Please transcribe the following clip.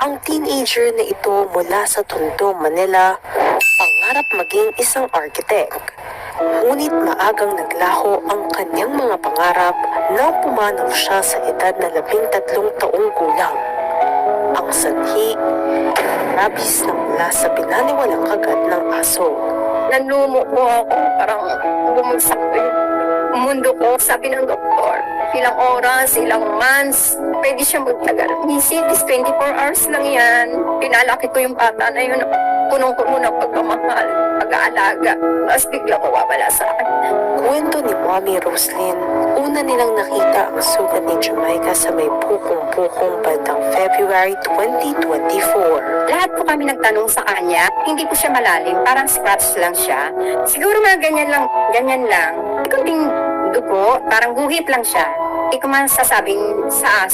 Ang teenager na ito mula sa Tondo, Manila, pangarap maging isang architect. Ngunit maagang naglaho ang kanyang mga pangarap nang pumanaw siya sa edad na 13 taong gulang. Ang sanhi, rabies na mula sa binaliwalang kagat ng aso. Nanumo ko ako, parang bumagsak ko yung mundo ko. Sabi ng doktor, ilang oras, ilang months, pwede siya magtagal. Minsan is 24 hours lang yan. Pinalaki ko yung bata na yun. Punong ko muna pagmamahal, pag-aalaga. Tapos bigla ko wawala sa akin. Kwento ni Mommy Roslyn, una nilang nakita ang sugat ni Jamaica sa may bukong-bukong bandang February 2024. Lahat po kami nagtanong sa kanya, hindi po siya malalim, parang scratch lang siya. Siguro mga ganyan lang. Kunting dugo, parang guhit lang siya. Hindi ko man sasabing sa aso.